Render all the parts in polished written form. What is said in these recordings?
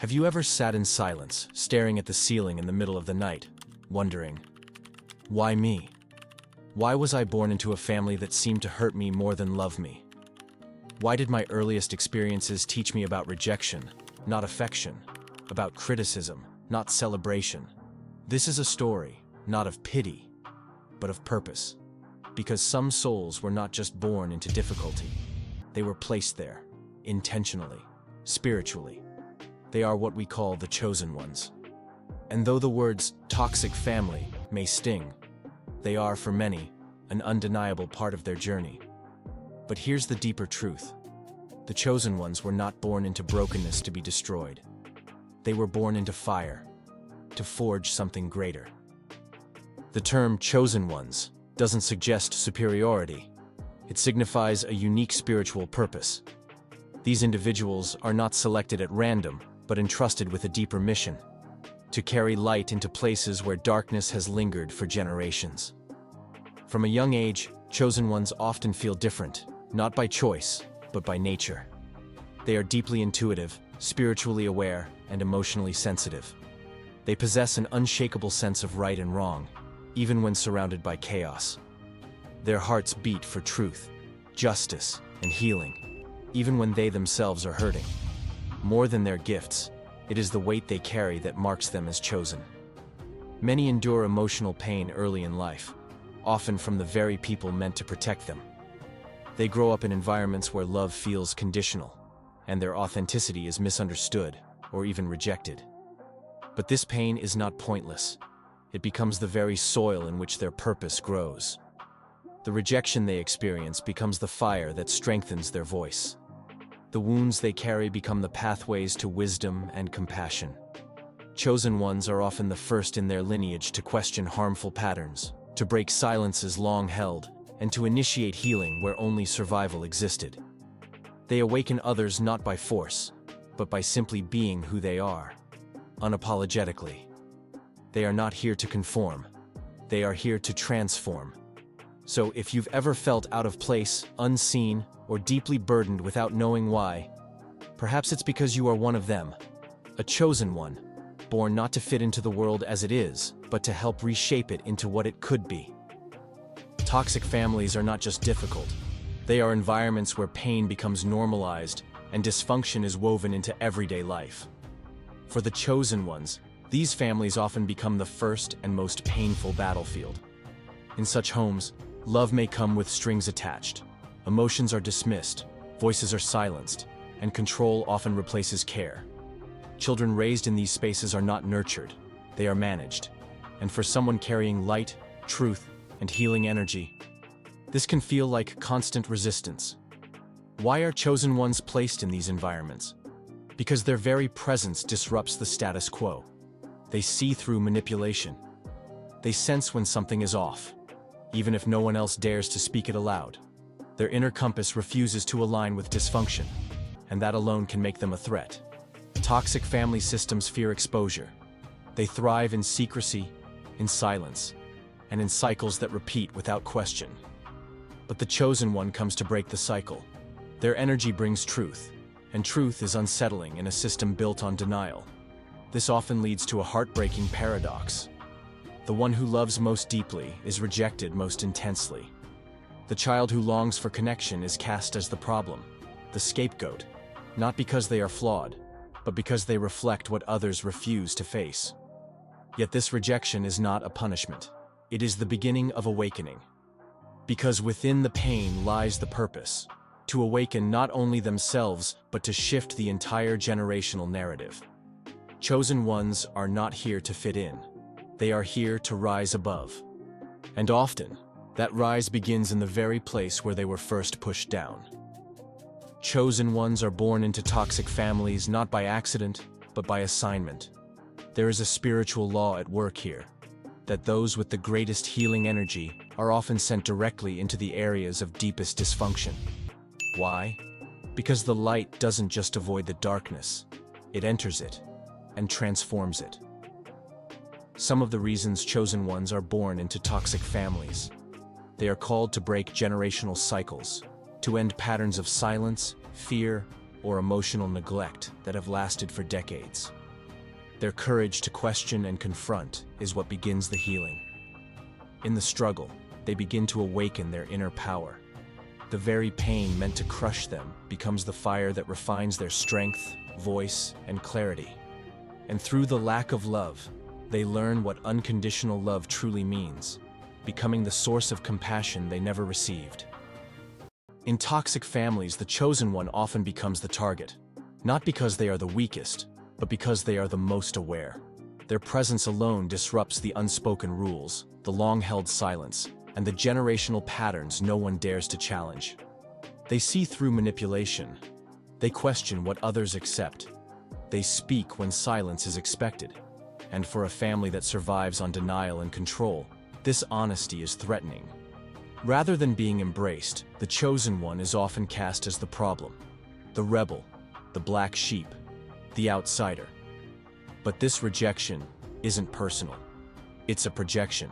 Have you ever sat in silence, staring at the ceiling in the middle of the night, wondering, why me? Why was I born into a family that seemed to hurt me more than love me? Why did my earliest experiences teach me about rejection, not affection, about criticism, not celebration? This is a story, not of pity, but of purpose. Because some souls were not just born into difficulty, they were placed there, intentionally, spiritually. They are what we call the chosen ones. And though the words toxic family may sting, they are, for many, an undeniable part of their journey. But here's the deeper truth. The chosen ones were not born into brokenness to be destroyed. They were born into fire, to forge something greater. The term chosen ones doesn't suggest superiority. It signifies a unique spiritual purpose. These individuals are not selected at random, but entrusted with a deeper mission: to carry light into places where darkness has lingered for generations. From a young age, chosen ones often feel different, not by choice, but by nature. They are deeply intuitive, spiritually aware, and emotionally sensitive. They possess an unshakable sense of right and wrong, even when surrounded by chaos. Their hearts beat for truth, justice, and healing, even when they themselves are hurting. More than their gifts, it is the weight they carry that marks them as chosen. Many endure emotional pain early in life, often from the very people meant to protect them. They grow up in environments where love feels conditional, and their authenticity is misunderstood or even rejected. But this pain is not pointless. It becomes the very soil in which their purpose grows. The rejection they experience becomes the fire that strengthens their voice. The wounds they carry become the pathways to wisdom and compassion. Chosen ones are often the first in their lineage to question harmful patterns, to break silences long held, and to initiate healing where only survival existed. They awaken others not by force, but by simply being who they are, unapologetically. They are not here to conform. They are here to transform. So if you've ever felt out of place, unseen, or deeply burdened without knowing why, perhaps it's because you are one of them, a chosen one, born not to fit into the world as it is, but to help reshape it into what it could be. Toxic families are not just difficult. They are environments where pain becomes normalized and dysfunction is woven into everyday life. For the chosen ones, these families often become the first and most painful battlefield. In such homes, love may come with strings attached. Emotions are dismissed, voices are silenced, and control often replaces care. Children raised in these spaces are not nurtured, they are managed. And for someone carrying light, truth, and healing energy, this can feel like constant resistance. Why are chosen ones placed in these environments? Because their very presence disrupts the status quo. They see through manipulation. They sense when something is off, even if no one else dares to speak it aloud. Their inner compass refuses to align with dysfunction, and that alone can make them a threat. Toxic family systems fear exposure. They thrive in secrecy, in silence, and in cycles that repeat without question. But the chosen one comes to break the cycle. Their energy brings truth, and truth is unsettling in a system built on denial. This often leads to a heartbreaking paradox. The one who loves most deeply is rejected most intensely. The child who longs for connection is cast as the problem, the scapegoat, not because they are flawed, but because they reflect what others refuse to face. Yet this rejection is not a punishment. It is the beginning of awakening. Because within the pain lies the purpose, to awaken not only themselves, but to shift the entire generational narrative. Chosen ones are not here to fit in. They are here to rise above. And often, that rise begins in the very place where they were first pushed down. Chosen ones are born into toxic families not by accident, but by assignment. There is a spiritual law at work here, that those with the greatest healing energy are often sent directly into the areas of deepest dysfunction. Why? Because the light doesn't just avoid the darkness, it enters it and transforms it. Some of the reasons chosen ones are born into toxic families. They are called to break generational cycles, to end patterns of silence, fear, or emotional neglect that have lasted for decades. Their courage to question and confront is what begins the healing. In the struggle, they begin to awaken their inner power. The very pain meant to crush them becomes the fire that refines their strength, voice, and clarity. And through the lack of love, they learn what unconditional love truly means, becoming the source of compassion they never received. In toxic families, the chosen one often becomes the target, not because they are the weakest, but because they are the most aware. Their presence alone disrupts the unspoken rules, the long-held silence, and the generational patterns no one dares to challenge. They see through manipulation. They question what others accept. They speak when silence is expected. And for a family that survives on denial and control, this honesty is threatening. Rather than being embraced, the chosen one is often cast as the problem, the rebel, the black sheep, the outsider. But this rejection isn't personal. It's a projection.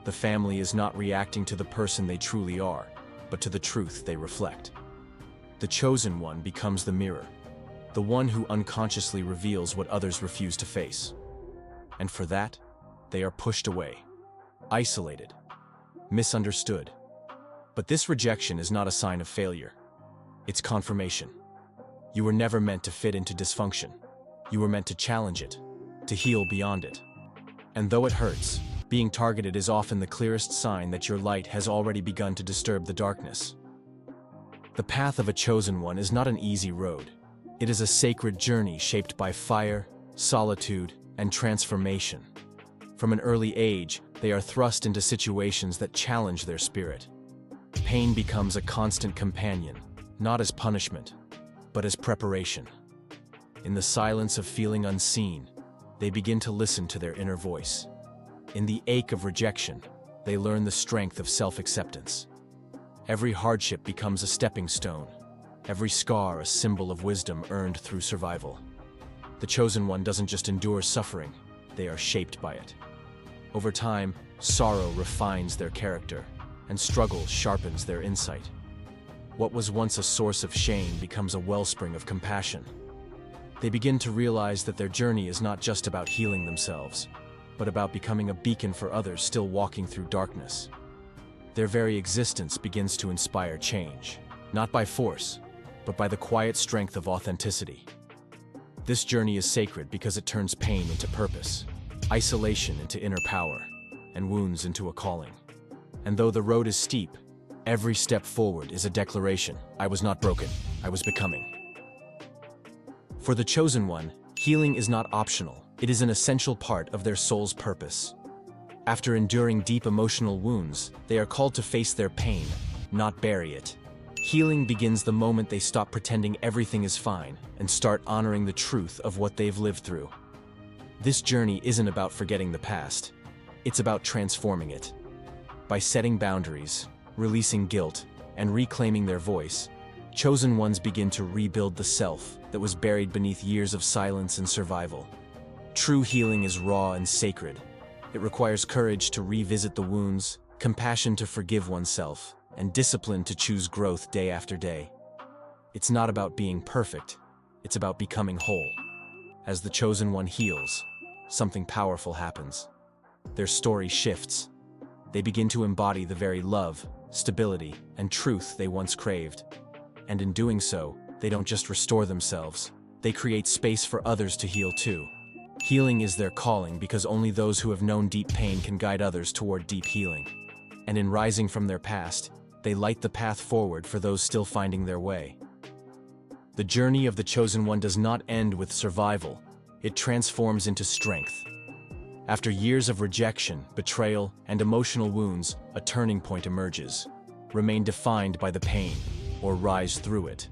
The family is not reacting to the person they truly are, but to the truth they reflect. The chosen one becomes the mirror, the one who unconsciously reveals what others refuse to face. And for that, they are pushed away, isolated, misunderstood. But this rejection is not a sign of failure. It's confirmation. You were never meant to fit into dysfunction. You were meant to challenge it, to heal beyond it. And though it hurts, being targeted is often the clearest sign that your light has already begun to disturb the darkness. The path of a chosen one is not an easy road. It is a sacred journey shaped by fire, solitude, and transformation. From an early age, they are thrust into situations that challenge their spirit. Pain becomes a constant companion, not as punishment, but as preparation. In the silence of feeling unseen, they begin to listen to their inner voice. In the ache of rejection, they learn the strength of self-acceptance. Every hardship becomes a stepping stone, every scar a symbol of wisdom earned through survival. The chosen one doesn't just endure suffering, they are shaped by it. Over time, sorrow refines their character, and struggle sharpens their insight. What was once a source of shame becomes a wellspring of compassion. They begin to realize that their journey is not just about healing themselves, but about becoming a beacon for others still walking through darkness. Their very existence begins to inspire change, not by force, but by the quiet strength of authenticity. This journey is sacred because it turns pain into purpose, isolation into inner power, and wounds into a calling. And though the road is steep, every step forward is a declaration: I was not broken, I was becoming. For the chosen one, healing is not optional, it is an essential part of their soul's purpose. After enduring deep emotional wounds, they are called to face their pain, not bury it. Healing begins the moment they stop pretending everything is fine and start honoring the truth of what they've lived through. This journey isn't about forgetting the past, it's about transforming it. By setting boundaries, releasing guilt, and reclaiming their voice, chosen ones begin to rebuild the self that was buried beneath years of silence and survival. True healing is raw and sacred. It requires courage to revisit the wounds, compassion to forgive oneself, and discipline to choose growth day after day. It's not about being perfect, it's about becoming whole. As the chosen one heals, something powerful happens. Their story shifts. They begin to embody the very love, stability, and truth they once craved. And in doing so, they don't just restore themselves, they create space for others to heal too. Healing is their calling because only those who have known deep pain can guide others toward deep healing. And in rising from their past, they light the path forward for those still finding their way. The journey of the chosen one does not end with survival, it transforms into strength. After years of rejection, betrayal, and emotional wounds, a turning point emerges. Remain defined by the pain, or rise through it.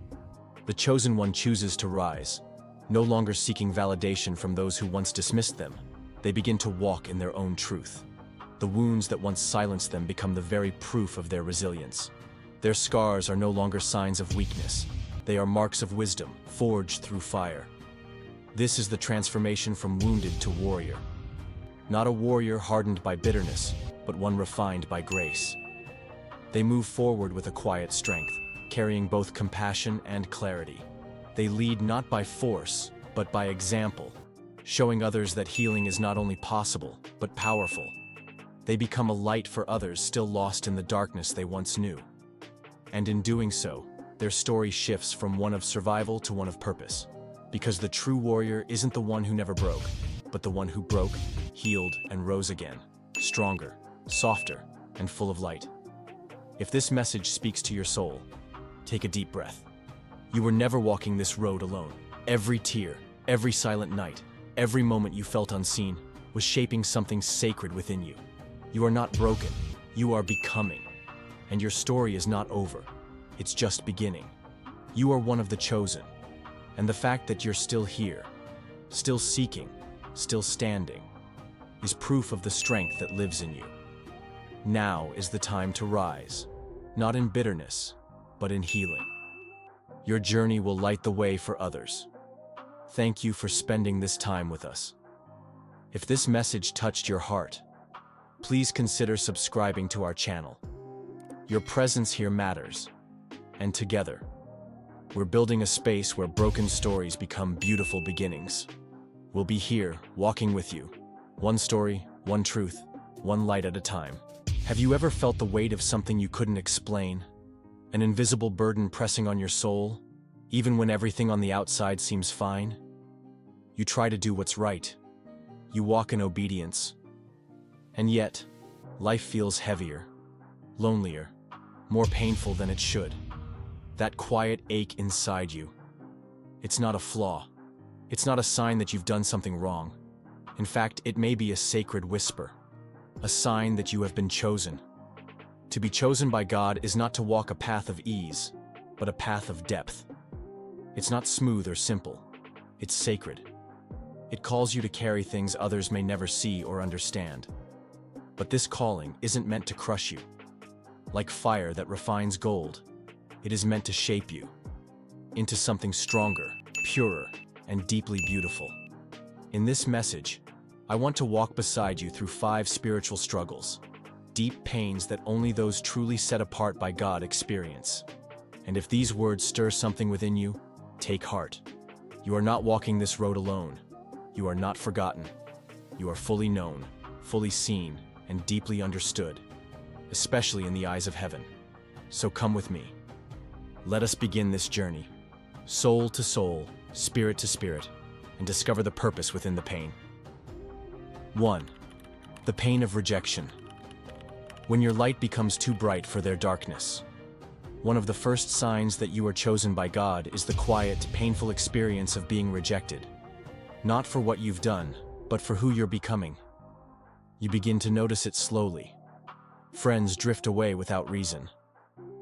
The chosen one chooses to rise, no longer seeking validation from those who once dismissed them. They begin to walk in their own truth. The wounds that once silenced them become the very proof of their resilience. Their scars are no longer signs of weakness. They are marks of wisdom, forged through fire. This is the transformation from wounded to warrior. Not a warrior hardened by bitterness, but one refined by grace. They move forward with a quiet strength, carrying both compassion and clarity. They lead not by force, but by example, showing others that healing is not only possible, but powerful. They become a light for others still lost in the darkness they once knew. And in doing so, their story shifts from one of survival to one of purpose. Because the true warrior isn't the one who never broke, but the one who broke, healed, and rose again, stronger, softer, and full of light. If this message speaks to your soul, take a deep breath. You were never walking this road alone. Every tear, every silent night, every moment you felt unseen was shaping something sacred within you. You are not broken, you are becoming. And your story is not over, it's just beginning. You are one of the chosen. And the fact that you're still here, still seeking, still standing, is proof of the strength that lives in you. Now is the time to rise, not in bitterness, but in healing. Your journey will light the way for others. Thank you for spending this time with us. If this message touched your heart, please consider subscribing to our channel. Your presence here matters, and together, we're building a space where broken stories become beautiful beginnings. We'll be here, walking with you. One story, one truth, one light at a time. Have you ever felt the weight of something you couldn't explain? An invisible burden pressing on your soul, even when everything on the outside seems fine? You try to do what's right. You walk in obedience. And yet, life feels heavier, lonelier, more painful than it should. That quiet ache inside you. It's not a flaw. It's not a sign that you've done something wrong. In fact, it may be a sacred whisper, a sign that you have been chosen. To be chosen by God is not to walk a path of ease, but a path of depth. It's not smooth or simple. It's sacred. It calls you to carry things others may never see or understand. But this calling isn't meant to crush you. Like fire that refines gold, it is meant to shape you into something stronger, purer, and deeply beautiful. In this message, I want to walk beside you through 5 spiritual struggles, deep pains that only those truly set apart by God experience. And if these words stir something within you, take heart. You are not walking this road alone. You are not forgotten. You are fully known, fully seen, and deeply understood, especially in the eyes of heaven. So come with me. Let us begin this journey, soul to soul, spirit to spirit, and discover the purpose within the pain. 1. The pain of rejection. When your light becomes too bright for their darkness. One of the first signs that you are chosen by God is the quiet, painful experience of being rejected. Not for what you've done, but for who you're becoming. You begin to notice it slowly. Friends drift away without reason.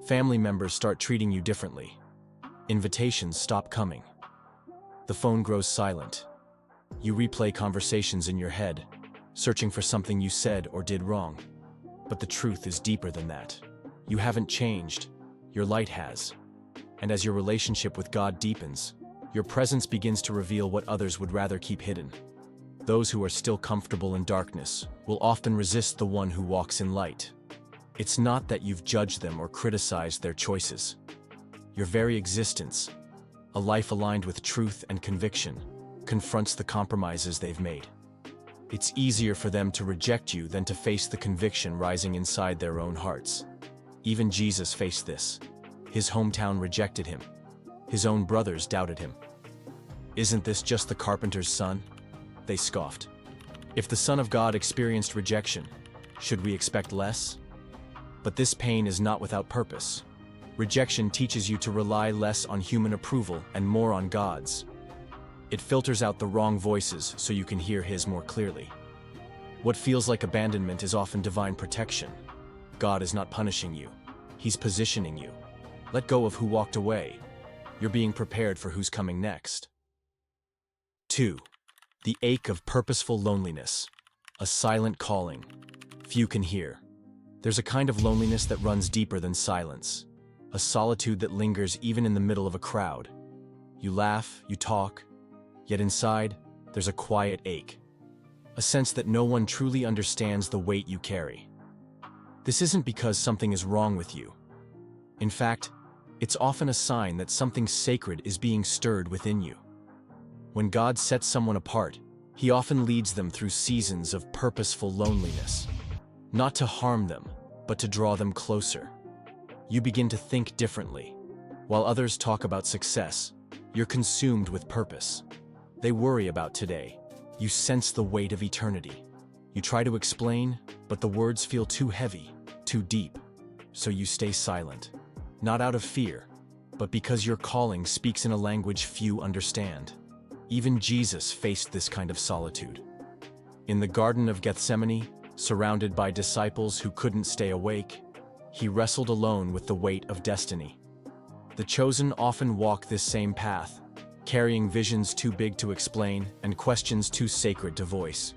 Family members start treating you differently. Invitations stop coming. The phone grows silent. You replay conversations in your head, searching for something you said or did wrong. But the truth is deeper than that. You haven't changed. Your light has. And as your relationship with God deepens, your presence begins to reveal what others would rather keep hidden. Those who are still comfortable in darkness will often resist the one who walks in light. It's not that you've judged them or criticized their choices. Your very existence, a life aligned with truth and conviction, confronts the compromises they've made. It's easier for them to reject you than to face the conviction rising inside their own hearts. Even Jesus faced this. His hometown rejected him. His own brothers doubted him. Isn't this just the carpenter's son? They scoffed. If the Son of God experienced rejection, should we expect less? But this pain is not without purpose. Rejection teaches you to rely less on human approval and more on God's. It filters out the wrong voices so you can hear His more clearly. What feels like abandonment is often divine protection. God is not punishing you. He's positioning you. Let go of who walked away. You're being prepared for who's coming next. 2. The ache of purposeful loneliness. A silent calling. Few can hear. There's a kind of loneliness that runs deeper than silence. A solitude that lingers even in the middle of a crowd. You laugh, you talk, yet inside, there's a quiet ache. A sense that no one truly understands the weight you carry. This isn't because something is wrong with you. In fact, It's often a sign that something sacred is being stirred within you. When God sets someone apart, He often leads them through seasons of purposeful loneliness. Not to harm them, but to draw them closer. You begin to think differently. While others talk about success, you're consumed with purpose. They worry about today. You sense the weight of eternity. You try to explain, but the words feel too heavy, too deep. So you stay silent. Not out of fear, but because your calling speaks in a language few understand. Even Jesus faced this kind of solitude. In the Garden of Gethsemane, surrounded by disciples who couldn't stay awake, He wrestled alone with the weight of destiny. The chosen often walk this same path, carrying visions too big to explain and questions too sacred to voice.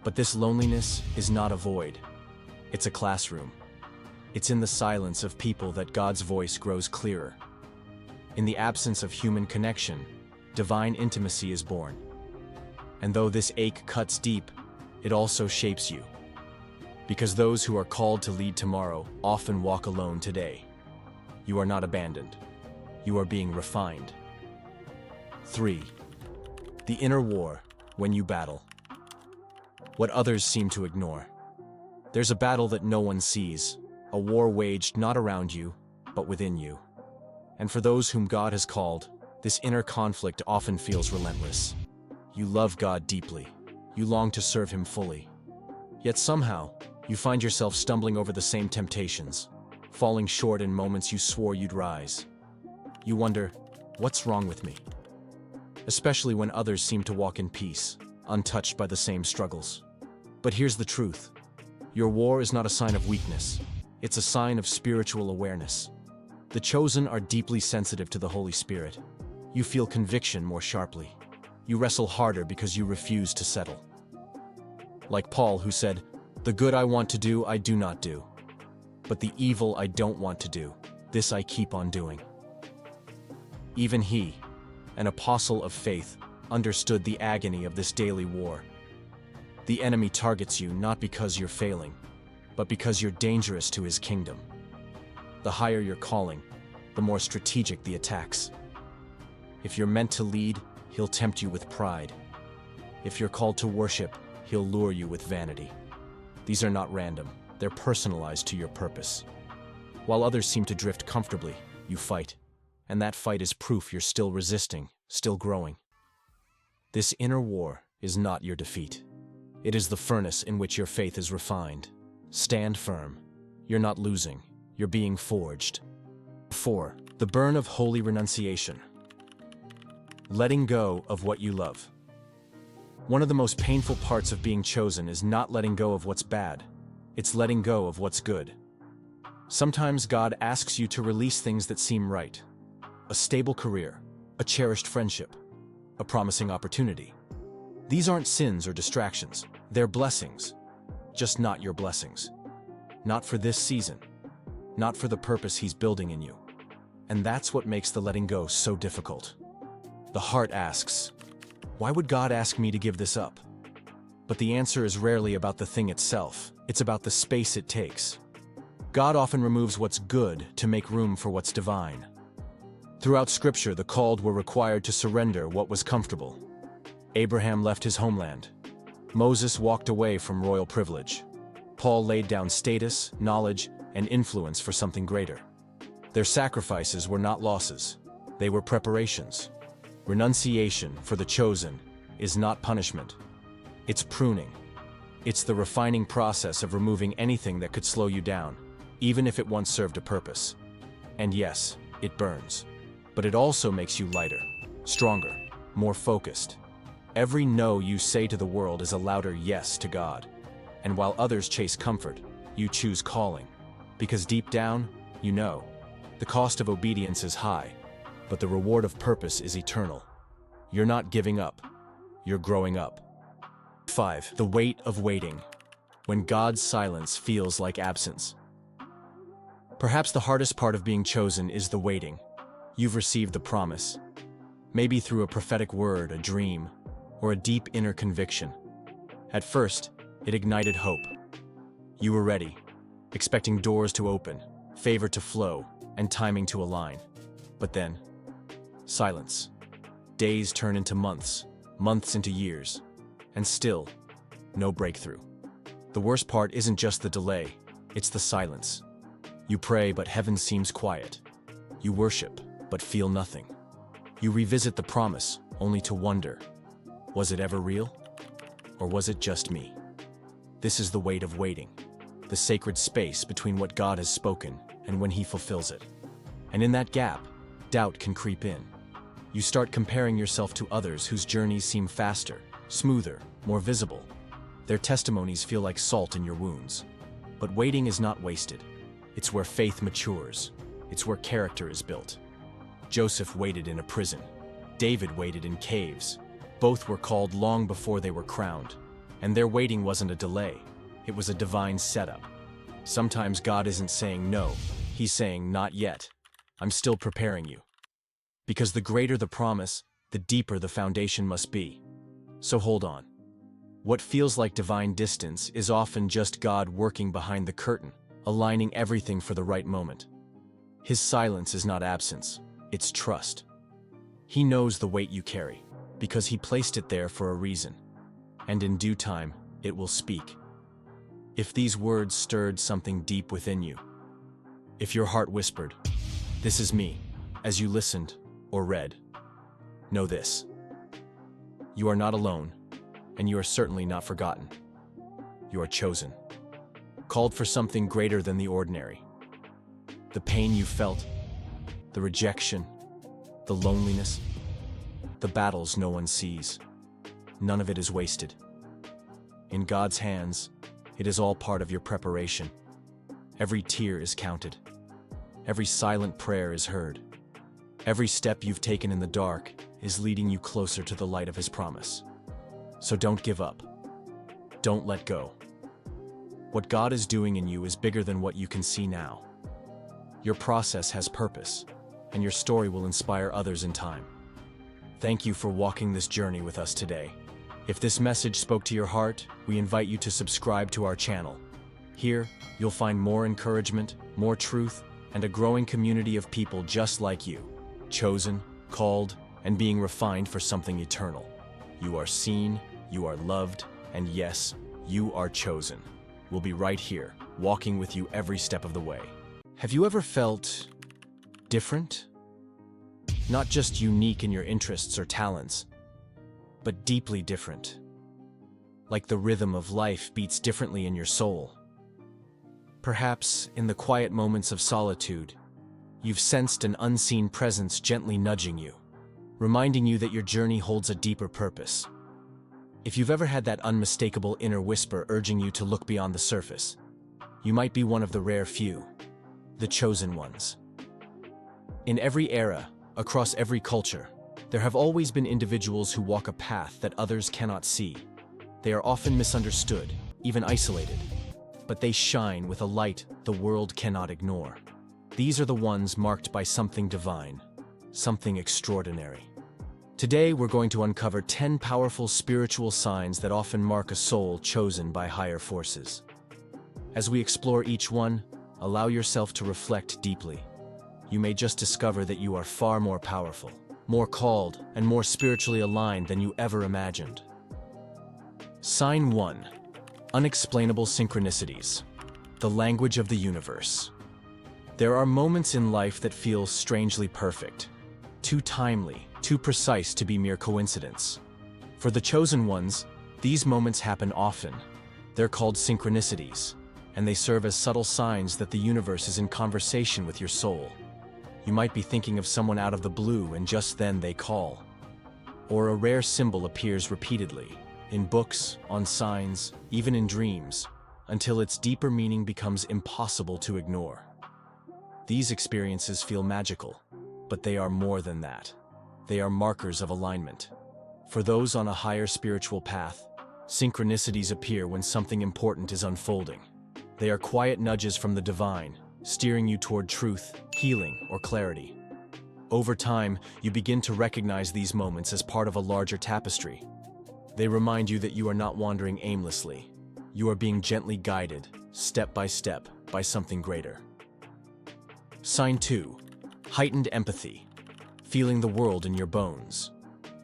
But this loneliness is not a void. It's a classroom. It's in the silence of people that God's voice grows clearer. In the absence of human connection, divine intimacy is born. And though this ache cuts deep, it also shapes you. Because those who are called to lead tomorrow often walk alone today. You are not abandoned. You are being refined. 3. The inner war, when you battle. What others seem to ignore. There's a battle that no one sees, a war waged not around you, but within you. And for those whom God has called, this inner conflict often feels relentless. You love God deeply. You long to serve Him fully. Yet somehow, you find yourself stumbling over the same temptations, falling short in moments you swore you'd rise. You wonder, what's wrong with me? Especially when others seem to walk in peace, untouched by the same struggles. But here's the truth. Your war is not a sign of weakness. It's a sign of spiritual awareness. The chosen are deeply sensitive to the Holy Spirit. You feel conviction more sharply. You wrestle harder because you refuse to settle. Like Paul, who said, "The good I want to do, I do not do. But the evil I don't want to do, this I keep on doing." Even he, an apostle of faith, understood the agony of this daily war. The enemy targets you not because you're failing, but because you're dangerous to his kingdom. The higher your calling, the more strategic the attacks. If you're meant to lead, he'll tempt you with pride. If you're called to worship, he'll lure you with vanity. These are not random, they're personalized to your purpose. While others seem to drift comfortably, you fight. And that fight is proof you're still resisting, still growing. This inner war is not your defeat. It is the furnace in which your faith is refined. Stand firm. You're not losing, you're being forged. 4. The burn of holy renunciation. Letting go of what you love. One of the most painful parts of being chosen is not letting go of what's bad. It's letting go of what's good. Sometimes God asks you to release things that seem right. A stable career, a cherished friendship, a promising opportunity. These aren't sins or distractions. They're blessings. Just not your blessings. Not for this season. Not for the purpose He's building in you. And that's what makes the letting go so difficult. The heart asks, why would God ask me to give this up? But the answer is rarely about the thing itself. It's about the space it takes. God often removes what's good to make room for what's divine. Throughout Scripture, the called were required to surrender what was comfortable. Abraham left his homeland. Moses walked away from royal privilege. Paul laid down status, knowledge, and influence for something greater. Their sacrifices were not losses. They were preparations. Renunciation for the chosen is not punishment. It's pruning. It's the refining process of removing anything that could slow you down, even if it once served a purpose. And yes, it burns. But it also makes you lighter, stronger, more focused. Every no you say to the world is a louder yes to God. And while others chase comfort, you choose calling. Because deep down, you know, the cost of obedience is high, but the reward of purpose is eternal. You're not giving up, you're growing up. 5. The weight of waiting. When God's silence feels like absence. Perhaps the hardest part of being chosen is the waiting. You've received the promise, maybe through a prophetic word, a dream, or a deep inner conviction. At first, it ignited hope. You were ready, expecting doors to open, favor to flow, and timing to align. But then, silence. Days turn into months, months into years, and still, no breakthrough. The worst part isn't just the delay, it's the silence. You pray, but heaven seems quiet. You worship, but feel nothing. You revisit the promise, only to wonder, was it ever real? Or was it just me? This is the weight of waiting, the sacred space between what God has spoken and when He fulfills it. And in that gap, doubt can creep in. You start comparing yourself to others whose journeys seem faster, smoother, more visible. Their testimonies feel like salt in your wounds. But waiting is not wasted. It's where faith matures. It's where character is built. Joseph waited in a prison. David waited in caves. Both were called long before they were crowned. And their waiting wasn't a delay. It was a divine setup. Sometimes God isn't saying no. He's saying, not yet. I'm still preparing you. Because the greater the promise, the deeper the foundation must be. So hold on. What feels like divine distance is often just God working behind the curtain, aligning everything for the right moment. His silence is not absence, it's trust. He knows the weight you carry, because He placed it there for a reason. And in due time, it will speak. If these words stirred something deep within you, if your heart whispered, "This is me," as you listened or read, know this. You are not alone, and you are certainly not forgotten. You are chosen, called for something greater than the ordinary. The pain you felt, the rejection, the loneliness, the battles no one sees, none of it is wasted. In God's hands, it is all part of your preparation. Every tear is counted. Every silent prayer is heard. Every step you've taken in the dark is leading you closer to the light of His promise. So don't give up. Don't let go. What God is doing in you is bigger than what you can see now. Your process has purpose, and your story will inspire others in time. Thank you for walking this journey with us today. If this message spoke to your heart, we invite you to subscribe to our channel. Here, you'll find more encouragement, more truth, and a growing community of people just like you, chosen, called, and being refined for something eternal. You are seen, you are loved, and yes, you are chosen. We'll be right here, walking with you every step of the way. Have you ever felt different? Not just unique in your interests or talents, but deeply different. Like the rhythm of life beats differently in your soul. Perhaps, in the quiet moments of solitude, you've sensed an unseen presence gently nudging you, reminding you that your journey holds a deeper purpose. If you've ever had that unmistakable inner whisper urging you to look beyond the surface, you might be one of the rare few, the chosen ones. In every era, across every culture, there have always been individuals who walk a path that others cannot see. They are often misunderstood, even isolated, but they shine with a light the world cannot ignore. These are the ones marked by something divine, something extraordinary. Today, we're going to uncover 10 powerful spiritual signs that often mark a soul chosen by higher forces. As we explore each one, allow yourself to reflect deeply. You may just discover that you are far more powerful, more called, and more spiritually aligned than you ever imagined. Sign 1. Unexplainable synchronicities. The language of the universe. There are moments in life that feel strangely perfect, too timely, too precise to be mere coincidence. For the chosen ones, these moments happen often. They're called synchronicities, and they serve as subtle signs that the universe is in conversation with your soul. You might be thinking of someone out of the blue, and just then they call. Or a rare symbol appears repeatedly, in books, on signs, even in dreams, until its deeper meaning becomes impossible to ignore. These experiences feel magical, but they are more than that. They are markers of alignment. For those on a higher spiritual path, synchronicities appear when something important is unfolding. They are quiet nudges from the divine, steering you toward truth, healing, or clarity. Over time, you begin to recognize these moments as part of a larger tapestry. They remind you that you are not wandering aimlessly. You are being gently guided, step by step, by something greater. Sign 2. Heightened empathy. Feeling the world in your bones.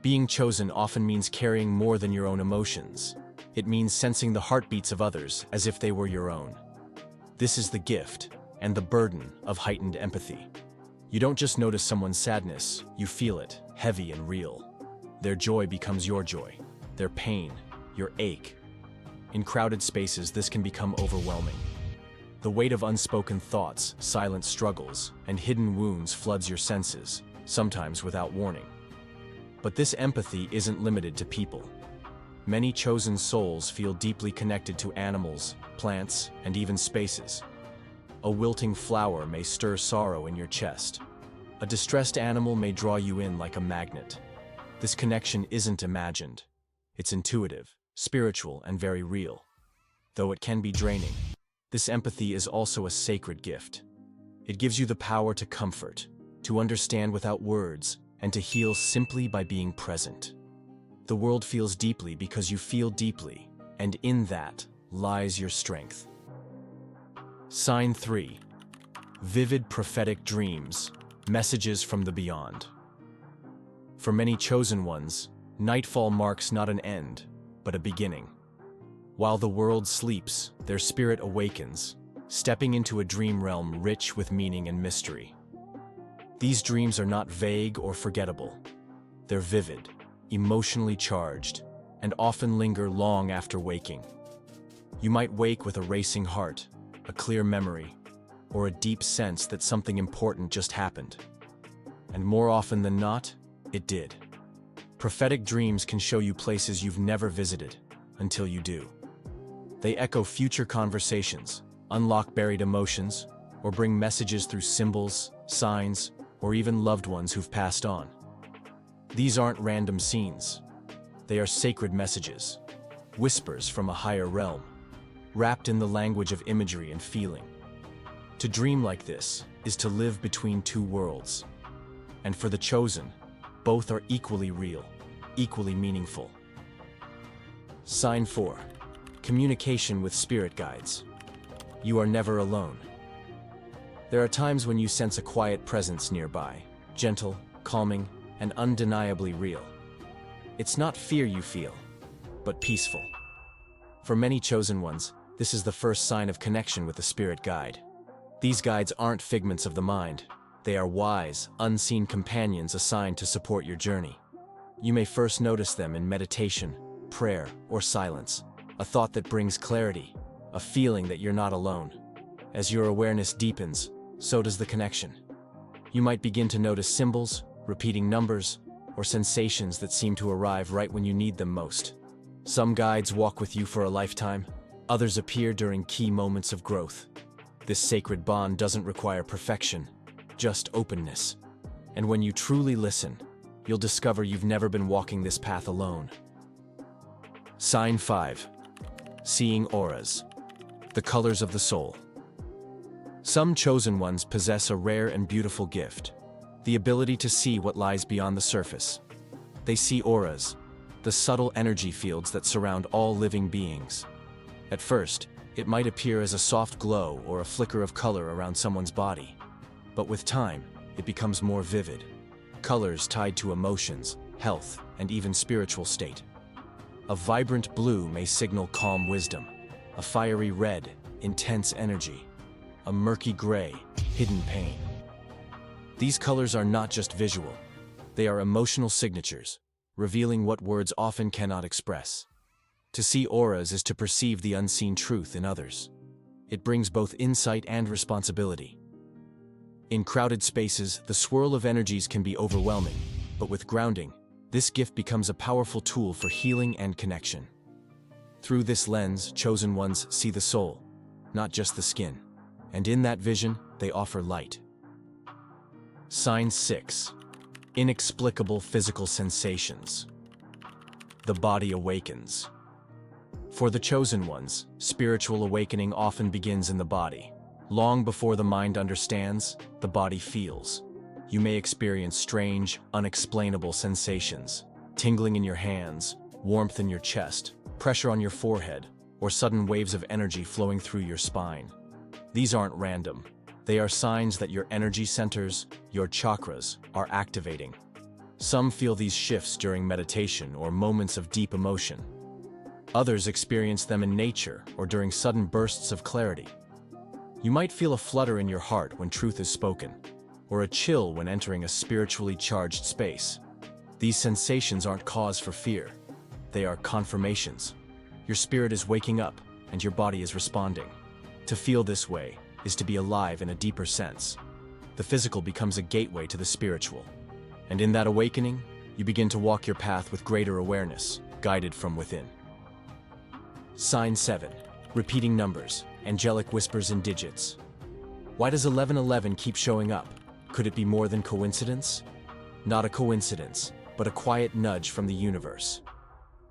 Being chosen often means carrying more than your own emotions. It means sensing the heartbeats of others as if they were your own. This is the gift and the burden of heightened empathy. You don't just notice someone's sadness, you feel it, heavy and real. Their joy becomes your joy, their pain, your ache. In crowded spaces, this can become overwhelming. The weight of unspoken thoughts, silent struggles, and hidden wounds floods your senses, sometimes without warning. But this empathy isn't limited to people. Many chosen souls feel deeply connected to animals, plants, and even spaces. A wilting flower may stir sorrow in your chest. A distressed animal may draw you in like a magnet. This connection isn't imagined. It's intuitive, spiritual, and very real. Though it can be draining, this empathy is also a sacred gift. It gives you the power to comfort, to understand without words, and to heal simply by being present. The world feels deeply because you feel deeply, and in that lies your strength. Sign 3. Vivid prophetic dreams, messages from the beyond. For many chosen ones, nightfall marks not an end, but a beginning. While the world sleeps, their spirit awakens, stepping into a dream realm rich with meaning and mystery. These dreams are not vague or forgettable. They're vivid, emotionally charged, and often linger long after waking. You might wake with a racing heart, a clear memory, or a deep sense that something important just happened. And more often than not, it did. Prophetic dreams can show you places you've never visited, until you do. They echo future conversations, unlock buried emotions, or bring messages through symbols, signs, or even loved ones who've passed on. These aren't random scenes. They are sacred messages, whispers from a higher realm, wrapped in the language of imagery and feeling. To dream like this is to live between two worlds. And for the chosen, both are equally real, equally meaningful. Sign 4. Communication with spirit guides. You are never alone. There are times when you sense a quiet presence nearby, gentle, calming, and undeniably real. It's not fear you feel, but peaceful. For many chosen ones, this is the first sign of connection with the spirit guide. These guides aren't figments of the mind. They are wise, unseen companions assigned to support your journey. You may first notice them in meditation, prayer, or silence, a thought that brings clarity, a feeling that you're not alone. As your awareness deepens, so does the connection. You might begin to notice symbols, repeating numbers, or sensations that seem to arrive right when you need them most. Some guides walk with you for a lifetime, others appear during key moments of growth. This sacred bond doesn't require perfection, just openness. And when you truly listen, you'll discover you've never been walking this path alone. Sign 5. Seeing auras. The colors of the soul. Some chosen ones possess a rare and beautiful gift, the ability to see what lies beyond the surface. They see auras, the subtle energy fields that surround all living beings. At first, it might appear as a soft glow or a flicker of color around someone's body. But with time, it becomes more vivid. Colors tied to emotions, health, and even spiritual state. A vibrant blue may signal calm wisdom, a fiery red, intense energy, a murky gray, hidden pain. These colors are not just visual, they are emotional signatures, revealing what words often cannot express. To see auras is to perceive the unseen truth in others. It brings both insight and responsibility. In crowded spaces, the swirl of energies can be overwhelming, but with grounding, this gift becomes a powerful tool for healing and connection. Through this lens, chosen ones see the soul, not just the skin, and in that vision, they offer light. Sign 6. Inexplicable physical sensations. The body awakens. For the chosen ones, spiritual awakening often begins in the body. Long before the mind understands, the body feels. You may experience strange, unexplainable sensations, tingling in your hands, warmth in your chest, pressure on your forehead, or sudden waves of energy flowing through your spine. These aren't random. They are signs that your energy centers, your chakras, are activating. Some feel these shifts during meditation or moments of deep emotion. Others experience them in nature or during sudden bursts of clarity. You might feel a flutter in your heart when truth is spoken, or a chill when entering a spiritually charged space. These sensations aren't cause for fear. They are confirmations. Your spirit is waking up, and your body is responding. To feel this way is to be alive in a deeper sense. The physical becomes a gateway to the spiritual. And in that awakening, you begin to walk your path with greater awareness, guided from within. Sign 7. Repeating numbers, angelic whispers and digits. Why does 1111 keep showing up? Could it be more than coincidence? Not a coincidence, but a quiet nudge from the universe.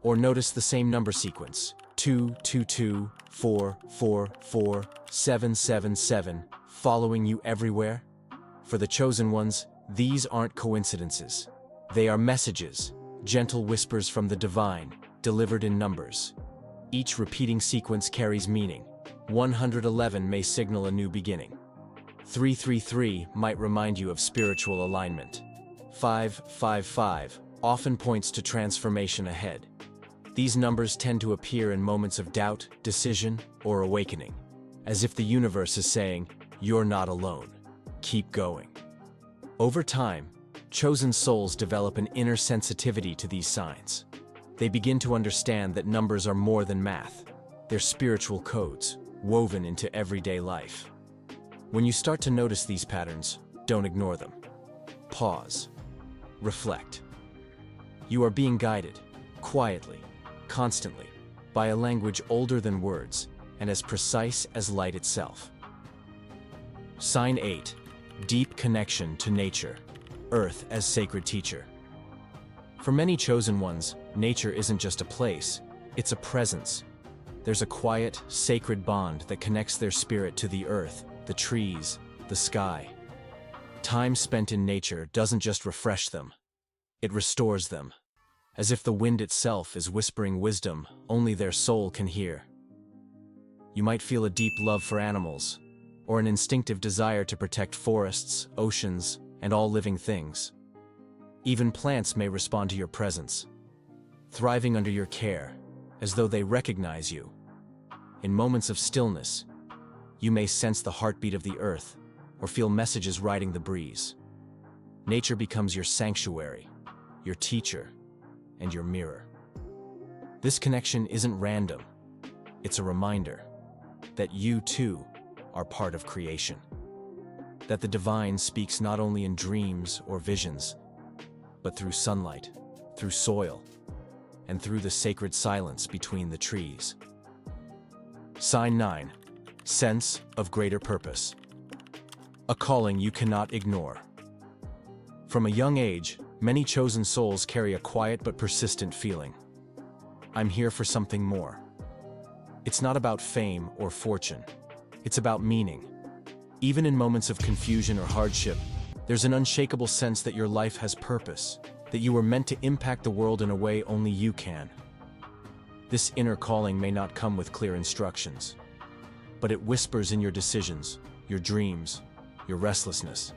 Or notice the same number sequence, 222, 444, 777, following you everywhere? For the chosen ones, these aren't coincidences. They are messages, gentle whispers from the divine, delivered in numbers. Each repeating sequence carries meaning. 111 may signal a new beginning. 333 might remind you of spiritual alignment. 555 often points to transformation ahead. These numbers tend to appear in moments of doubt, decision, or awakening, as if the universe is saying, "You're not alone. Keep going." Over time, chosen souls develop an inner sensitivity to these signs. They begin to understand that numbers are more than math. They're spiritual codes, woven into everyday life. When you start to notice these patterns, don't ignore them. Pause. Reflect. You are being guided, quietly, constantly, by a language older than words and as precise as light itself. Sign 8. Deep connection to nature. Earth as sacred teacher. For many chosen ones, nature isn't just a place, it's a presence. There's a quiet, sacred bond that connects their spirit to the earth, the trees, the sky. Time spent in nature doesn't just refresh them, it restores them. As if the wind itself is whispering wisdom only their soul can hear. You might feel a deep love for animals, or an instinctive desire to protect forests, oceans, and all living things. Even plants may respond to your presence, thriving under your care, as though they recognize you. In moments of stillness, you may sense the heartbeat of the earth, or feel messages riding the breeze. Nature becomes your sanctuary, your teacher, and your mirror. This connection isn't random. It's a reminder that you too are part of creation. That the divine speaks not only in dreams or visions, but through sunlight, through soil, and through the sacred silence between the trees. Sign 9. Sense of greater purpose. A calling you cannot ignore. From a young age, many chosen souls carry a quiet but persistent feeling. I'm here for something more. It's not about fame or fortune. It's about meaning. Even in moments of confusion or hardship, there's an unshakable sense that your life has purpose, that you were meant to impact the world in a way only you can. This inner calling may not come with clear instructions, but it whispers in your decisions, your dreams, your restlessness.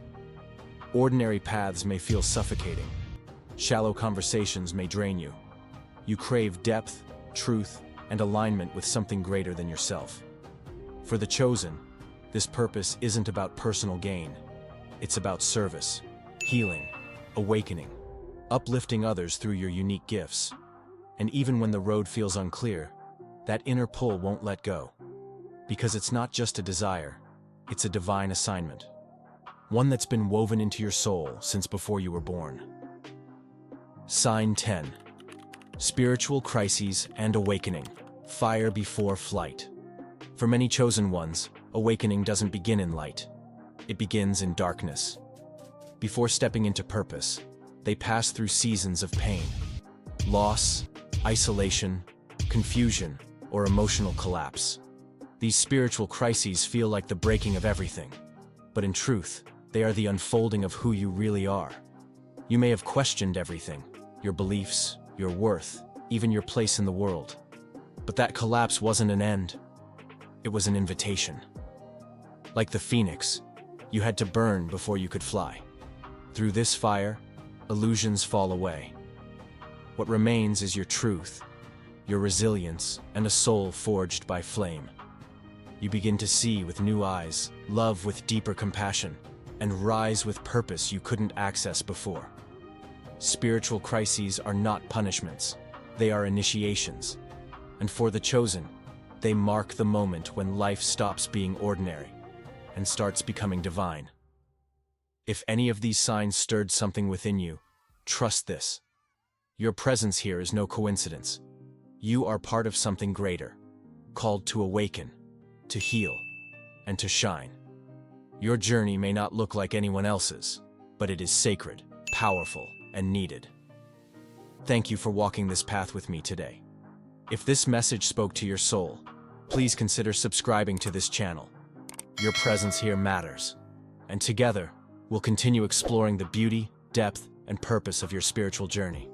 Ordinary paths may feel suffocating. Shallow conversations may drain you. You crave depth, truth, and alignment with something greater than yourself. For the chosen, this purpose isn't about personal gain. It's about service, healing, awakening, uplifting others through your unique gifts. And even when the road feels unclear, that inner pull won't let go. Because it's not just a desire, it's a divine assignment. One that's been woven into your soul since before you were born. Sign 10. Spiritual crises and awakening. Fire before flight. For many chosen ones, awakening doesn't begin in light. It begins in darkness. Before stepping into purpose, they pass through seasons of pain, loss, isolation, confusion, or emotional collapse. These spiritual crises feel like the breaking of everything. But in truth, they are the unfolding of who you really are. You may have questioned everything, your beliefs, your worth, even your place in the world. But that collapse wasn't an end. It was an invitation. Like the phoenix, You had to burn before you could fly. Through this fire, illusions fall away. What remains is your truth, your resilience, and a soul forged by flame. You begin to see with new eyes, love with deeper compassion, and rise with purpose you couldn't access before. Spiritual crises are not punishments, they are initiations. And for the chosen, they mark the moment when life stops being ordinary and starts becoming divine. If any of these signs stirred something within you, trust this. Your presence here is no coincidence. You are part of something greater, called to awaken, to heal, and to shine. Your journey may not look like anyone else's, but it is sacred, powerful, and needed. Thank you for walking this path with me today. If this message spoke to your soul, please consider subscribing to this channel. Your presence here matters, and together, we'll continue exploring the beauty, depth, and purpose of your spiritual journey.